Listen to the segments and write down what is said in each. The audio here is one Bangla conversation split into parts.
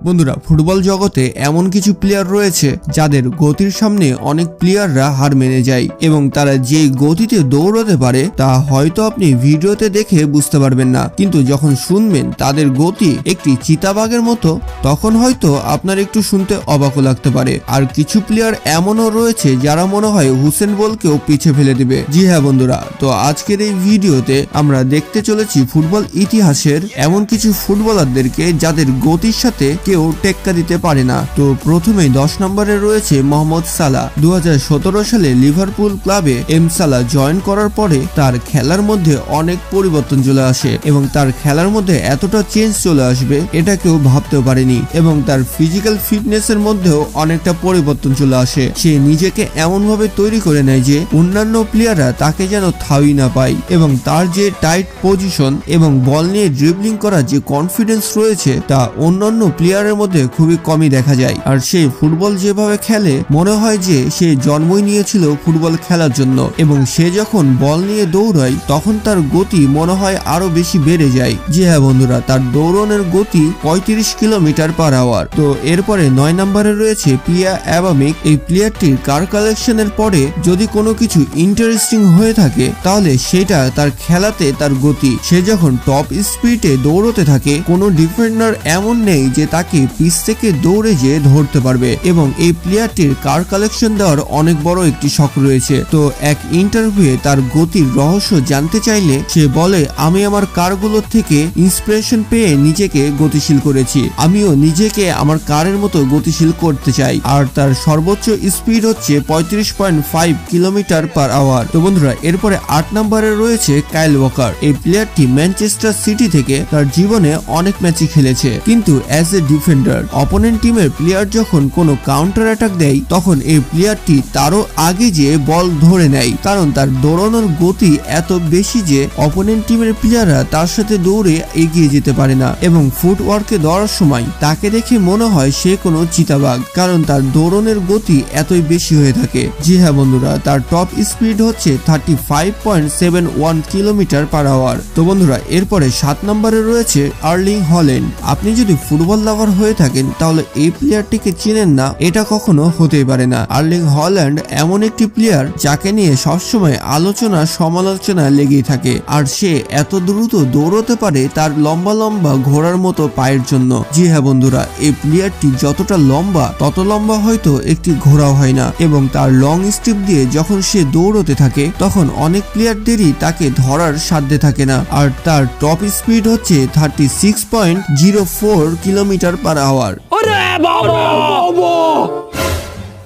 বন্ধুরা, ফুটবল জগতে এমন কিছু প্লেয়ার রয়েছে যাদের গতির সামনে অনেক প্লেয়াররা হার মেনে যায় এবং তারা যে গতিতে দৌড়াতে পারে তা হয়তো আপনি ভিডিওতে দেখে বুঝতে পারবেন না, কিন্তু যখন শুনবেন তাদের গতি একটি চিতাবাঘের মতো তখন হয়তো আপনার একটু শুনতে অবাকও লাগতে পারে। আর কিছু প্লেয়ার এমনও রয়েছে যারা মনে হয় হুসেন বোল্টকেও পিছে ফেলে দিবে। জি হ্যাঁ বন্ধুরা, তো আজকের এই ভিডিওতে আমরা দেখতে চলেছি ফুটবল ইতিহাসের এমন কিছু ফুটবলারদেরকে যাদের গতির সাথে কেউ টেক্কা দিতে পারে না। তো প্রথমেই 10 নম্বরে রয়েছে মোহাম্মদ সালাহ। 2017 সালে লিভারপুল ক্লাবে সালাহ জয়েন করার পরে তার খেলার মধ্যে অনেক পরিবর্তন চলে আসে এবং তার খেলার মধ্যে এতটা চেঞ্জ চলে আসবে এটা কেউ ভাবতেও পারেনি এবং তার ফিজিক্যাল ফিটনেসের মধ্যেও অনেকটা পরিবর্তন চলে আসে। সে নিজেকে এমন ভাবে তৈরি করে নেয় যে অন্যান্য প্লেয়াররা তাকে যেন থাই না পায় এবং তার যে টাইট পজিশন এবং বল নিয়ে ড্রিবলিং করার যে কনফিডেন্স রয়েছে তা অন্যান্য প্লেয়ারের মধ্যে খুবই কমই দেখা যায়। আর সে ফুটবল যেভাবে খেলে মনে হয় যে সে জন্মই নিয়েছিল ফুটবল খেলার জন্য এবং সে যখন বল নিয়ে দৌড়ায় তখন তার গতি মনে হয় আরো বেশি বেড়ে যায়। জি হ্যাঁ বন্ধুরা, তার দৌড়নের গতি 35 কিলোমিটার পার আওয়ার। তো এরপরে 9 নম্বরে রয়েছে পিয়া অ্যাবামিক। এই প্লেয়ারটির কার কালেকশনের পরে যদি কোনো কিছু ইন্টারেস্টিং হয়ে থাকে তাহলে সেটা তার খেলাতে তার গতি। সে যখন টপ স্পিডে দৌড়তে থাকে কোনো ডিফেন্ডার এমন নেই যে তাকে পিছ থেকে দৌড়ে যেয়ে ধরতে পারবে এবং এই প্লেয়ারটির কার কালেকশন দেওয়ার অনেক বড় একটি শখ রয়েছে। তো এক ইন্টারভিউয়ে তার গতির রহস্য জানতে চাইলে সে বলে, আমি আমার কারগুলোর থেকে ইন্সপিরেশন পেয়ে নিজেকে গতিশীল করেছি, আমিও নিজেকে আমার কারের মতো গতিশীল করতে চাই। আর তার সর্বোচ্চ স্পিড হচ্ছে 35.5 কিলোমিটার পার আওয়ার। তো বন্ধুরা, এরপরে 8 নম্বরে রয়েছে কাইল ওয়াকার। এই প্লেয়ারটি ম্যানচেস্টার সিটি থেকে তার জীবনে অনেক ম্যাচই খেলেছে, কিন্তু অ্যাজ এ ডিফেন্ডার অপোনেন্ট টিমের প্লেয়ার যখন কোনো কাউন্টার অ্যাটাক দেয় তখন এই প্লেয়ারটি তারও আগে যে বল ধরে নেয়, কারণ তার দৌড়ানোর গতি এত বেশি যে অপোনেন্ট টিমের প্লেয়াররা তার সাথে দৌড়ে এগিয়ে যেতে পারে না এবং ফুটওয়ার্কে দৌড়ার সময় তাকে দেখে মনে হয় সে কোনো চিতাবাঘ, কারণ তার দৌড়নের গতি এতই বেশি হয়ে থাকে। জি হ্যাঁ বন্ধুরা, তার টপ স্পিড হচ্ছে 35.71 কিলোমিটার পার আওয়ার। তো বন্ধুরা, এরপরে 7 নম্বরে রয়েছে আর্লিং হল্যান্ড। আপনি যদি ফুটবল লাভার হয়ে থাকেন তাহলে এই প্লেয়ারটিকে চিনেন না এটা কখনো হতেই পারে না। আর্লিং হল্যান্ড এমন একটি প্লেয়ার যাকে নিয়ে সবসময় আলোচনা সমালোচনা লেগেই থাকে, আর সে এত দ্রুত দৌড়তে পারে তার লম্বা লম্বা ঘোড়ার মতো পায়ের জন্য। জি হ্যাঁ বন্ধুরা, এই প্লেয়ারটি যতটা লম্বা তত লম্বা হয়তো একটি ঘোড়াও হয় না এবং তার লং স্টিপ দিয়ে যখন সে দৌড়তে থাকে তখন অনেক প্লেয়ারদেরই তাকে ধরার সাধ্যে থাকে না। আর তার টপ স্পিড হচ্ছে 36.04 কিলোমিটার পার আওয়ার।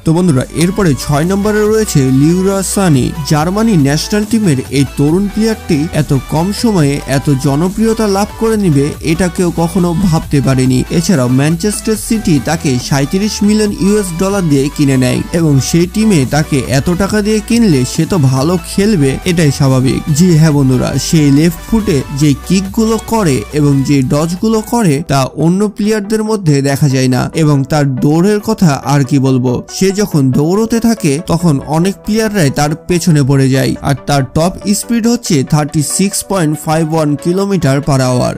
তো বন্ধুরা, এরপরে 6 নম্বরে রয়েছে লিউরা সানি। জার্মানি ন্যাশনাল টিমের এই তরুণ প্লেয়ারটি এত কম সময়ে এত জনপ্রিয়তা লাভ করে নিবে এটা কেউ কখনো ভাবতে পারেনি। এছাড়াও ম্যানচেস্টার সিটি তাকে 37 মিলিয়ন ইউএস ডলার দিয়ে কিনে নেয় এবং সেই টিমে তাকে এত টাকা দিয়ে কিনলে সে তো ভালো খেলবে এটাই স্বাভাবিক। জি হ্যাঁ বন্ধুরা, সেই লেফট ফুটে যে কিকগুলো করে এবং যে ডজগুলো করে তা অন্য প্লেয়ারদের মধ্যে দেখা যায় না এবং তার দৌড়ের কথা আর কি বলবো। সে যখন দৌড়তে থাকে তখন অনেক প্লেয়াররাই তার পেছনে পড়ে যায় আর তার টপ স্পিড হচ্ছে 36.51 কিলোমিটার পার আওয়ার।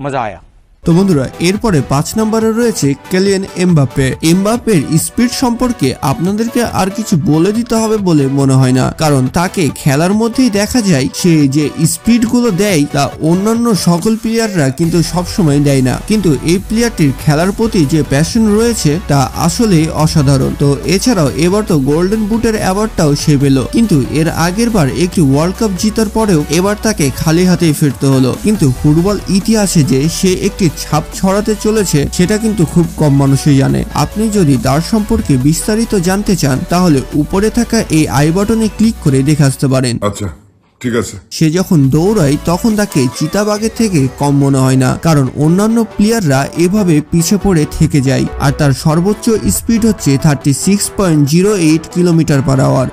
মজা আয়া। তো বন্ধুরা, এরপরে 5 নম্বরে রয়েছে কিলিয়ান এমবাপ্পে। এমবাপ্পের স্পিড সম্পর্কে আপনাদেরকে আর কিছু বলে দিতে হবে বলে মনে হয় না, কারণ তাকে খেলার মধ্যেই দেখা যায় সে যে স্পিড গুলো দেয় তা অন্যান্য সকল প্লেয়াররা কিন্তু সবসময় দেয় না, কিন্তু এই প্লেয়ারটির খেলার প্রতি যে প্যাশন রয়েছে তা আসলে অসাধারণ। তো এছাড়াও এবার তো গোল্ডেন বুটের অ্যাওয়ার্ডটাও সে পেল, কিন্তু এর আগের বার একটি ওয়ার্ল্ড কাপ জিতার পরেও এবার তাকে খালি হাতেই ফিরতে হলো। কিন্তু ফুটবল ইতিহাসে যে সে একটি ছাপ ছড়াতে চলেছে সেটা কিন্তু খুব কম মানুষই জানে। আপনি যদি তার সম্পর্কে বিস্তারিত জানতে চান তাহলে উপরে থাকা এই আই বাটনে ক্লিক করে দেখে আসতে পারেন। আচ্ছা ঠিক আছে। সে যখন দৌড়ায় তখন তাকে চিতাবাঘের থেকে কম মনে হয় না, কারণ অন্যান্য প্লেয়াররা এভাবে পিছে পড়ে থেকে যায় আর তার সর্বোচ্চ স্পিড হচ্ছে 36.08 কিলোমিটার পার আওয়ার।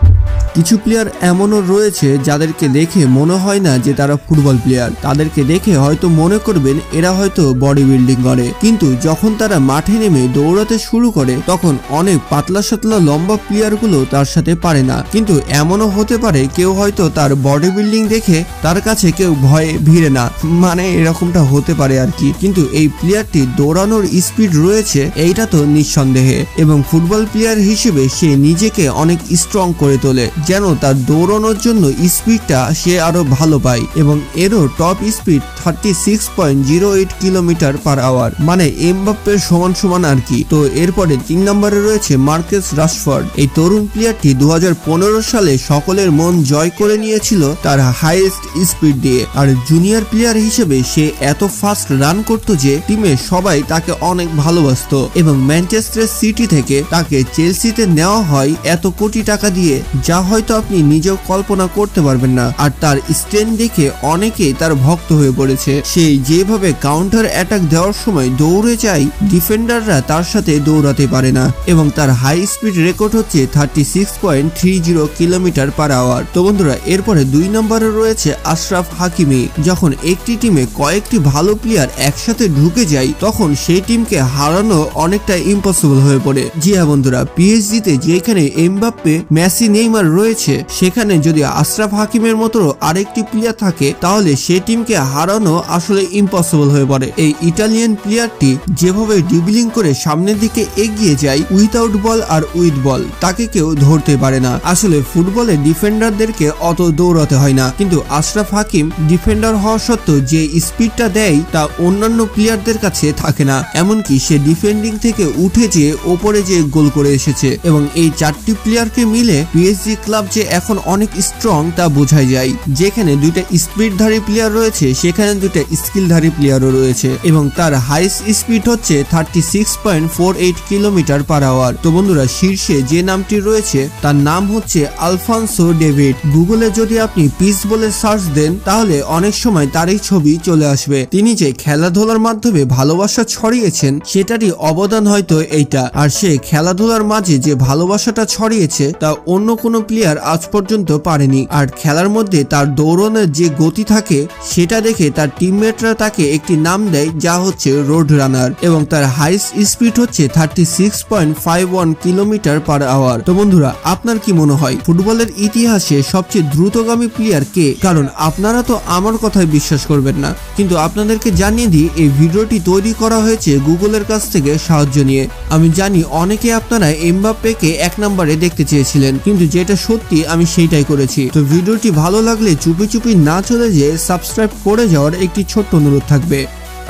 কিছু প্লেয়ার এমনও রয়েছে যাদেরকে দেখে মনে হয় না যে তারা ফুটবল প্লেয়ার, তাদেরকে দেখে হয়তো মনে করবেন এরা হয়তো বডি বিল্ডিং করে, কিন্তু যখন তারা মাঠে নেমে দৌড়াতে শুরু করে তখন অনেক পাতলা সাতলা লম্বা প্লেয়ারগুলো তার সাথে পারে না। কিন্তু এমনও হতে পারে কেউ হয়তো তার বডি বিল্ডিং দেখে তার কাছে কেউ ভয়ে ভিড়ে না, মানে এরকমটা হতে পারে আর কি। কিন্তু এই প্লেয়ারটি দৌড়ানোর স্পিড রয়েছে এইটা তো নিঃসন্দেহে, এবং ফুটবল প্লেয়ার হিসেবে সে নিজেকে অনেক স্ট্রং করে তোলে যেন তার দৌড়ানোর জন্য স্পিডটা সে আরো ভালো পায়, এবং এরও top speed 36.08 kilometre per hour, মানে এমবাপ্পের সমান সমান আর কি। তো এরপরে 3 নম্বরে রয়েছে মার্কেস রাশফোর্ড। এই তরুণ প্লেয়ারটি 2015 সালে সকলের মন জয় করে নিয়েছিল তার হাইয়েস্ট স্পিড দিয়ে, আর জুনিয়র প্লেয়ার হিসেবে সে এত ফাস্ট রান করত যে টিমে সবাই তাকে অনেক ভালোবাসতো, এবং ম্যানচেস্টার সিটি থেকে তাকে চেলসিতে নেওয়া হয় এত কোটি টাকা দিয়ে, যা হয়তো আপনি নিজেও কল্পনা করতে পারবেন না। আর তার স্ট্রেন্থ দেখে অনেকেই তার ভক্ত হয়ে পড়েছে। সে যেভাবে কাউন্টার অ্যাটাক দেওয়ার সময় দৌড়ে যায় ডিফেন্ডাররা তার সাথে দৌড়াতে পারে না, এবং তার হাই স্পিড রেকর্ড হচ্ছে 36.30 কিলোমিটার পার আওয়ার। তো বন্ধুরা এরপরে 2 নম্বরে রয়েছে আশরাফ হাকিমি। যখন একটি টিমে কয়েকটি ভালো প্লেয়ার একসাথে ঢুকে যায় তখন সেই টিমকে হারানো অনেকটা ইম্পসিবল হয়ে পড়ে। জি হ্যাঁ বন্ধুরা, পিএসজি তে যেখানে এমবাপ্পে, মেসি, নেইমার রয়েছে সেখানে যদি আশরাফ হাকিমের মতো আরেকটি প্লেয়ার থাকে তাহলে সেই টিমকে হারানো আসলে ইম্পসিবল হয়ে পড়ে। এই ইটালিয়ান প্লেয়ারটি যেভাবে ড্রিবলিং করে সামনের দিকে এগিয়ে যায় উইথাউট বল আর উইথ বল, তাকে কেউ ধরতে পারে না। আসলে ফুটবলে ডিফেন্ডারদেরকে অত দৌড়াতে হয় না, কিন্তু আশরাফ হাকিম ডিফেন্ডার হওয়া সত্ত্বেও যে স্পিডটা দেয় তা অন্যান্য প্লেয়ারদের কাছে থাকে না, এমনকি সে ডিফেন্ডিং থেকে উঠে যেয়ে ওপরে যে গোল করে এসেছে। এবং এই 4টি প্লেয়ারকে মিলে পিএসজি ক্লাব যে এখন অনেক স্ট্রং তা বোঝাই যায়। যেখানে 2টা স্পিডধারী প্লেয়ার রয়েছে সেখানে 2টা স্কিলধারী প্লেয়ারও রয়েছে, এবং তার হাইস্ট স্পিড হচ্ছে 36.48 কিলোমিটার পার আওয়ার। তো বন্ধুরা শীর্ষে যে নামটি রয়েছে তার নাম হচ্ছে আলফানসো ডেভিড। গুগলে যদি আপনি পিস বলে সার্চ দেন তাহলে অনেক সময় তারই ছবি চলে আসবে। তিনি যে খেলাধুলার মাধ্যমে ভালোবাসা ছড়িয়েছেন সেটারই অবদান হয়তো এইটা, আর সে খেলাধুলার মাঝে যে ভালোবাসাটা ছড়িয়েছে তা অন্য কোনো প্লেয়ার আজ পর্যন্ত পারেনি। আর খেলার মধ্যে তার দৌড়ানোর যে গতি থাকে সেটা দেখে তার টিমমেটরা তাকে একটি নাম দেয় যা হচ্ছে রোড রানার, এবং তার হাইস্ট স্পিড হচ্ছে 36.51 কিলোমিটার পার আওয়ার। তো বন্ধুরা আপনার কি মনে হয় ফুটবলের ইতিহাসে সবচেয়ে দ্রুতগামী প্লেয়ার কে? কারণ আপনারা তো আমার কথায় বিশ্বাস করবেন না, কিন্তু আপনাদেরকে জানিয়ে দিই এই ভিডিওটি তৈরি করা হয়েছে গুগলের কাছ থেকে সাহায্য নিয়ে। আমি জানি অনেকে আপনারা এমবাপ্পেকে 1 নম্বরে দেখতে চেয়েছিলেন, কিন্তু যেটা সত্যি আমি সেইটাই করেছি। তো ভিডিওটি ভালো লাগলে চুপি চুপি না চলে যেয়ে সাবস্ক্রাইব করে যাওয়ার একটি ছোট্ট অনুরোধ থাকবে।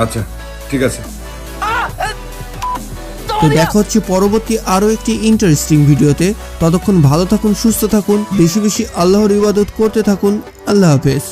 আচ্ছা ঠিক আছে। তো দেখা হচ্ছে পরবর্তী আরো একটি ইন্টারেস্টিং ভিডিওতে। ততক্ষণ ভালো থাকুন, সুস্থ থাকুন, বেশি বেশি আল্লাহর ইবাদত করতে থাকুন। আল্লাহ হাফেজ।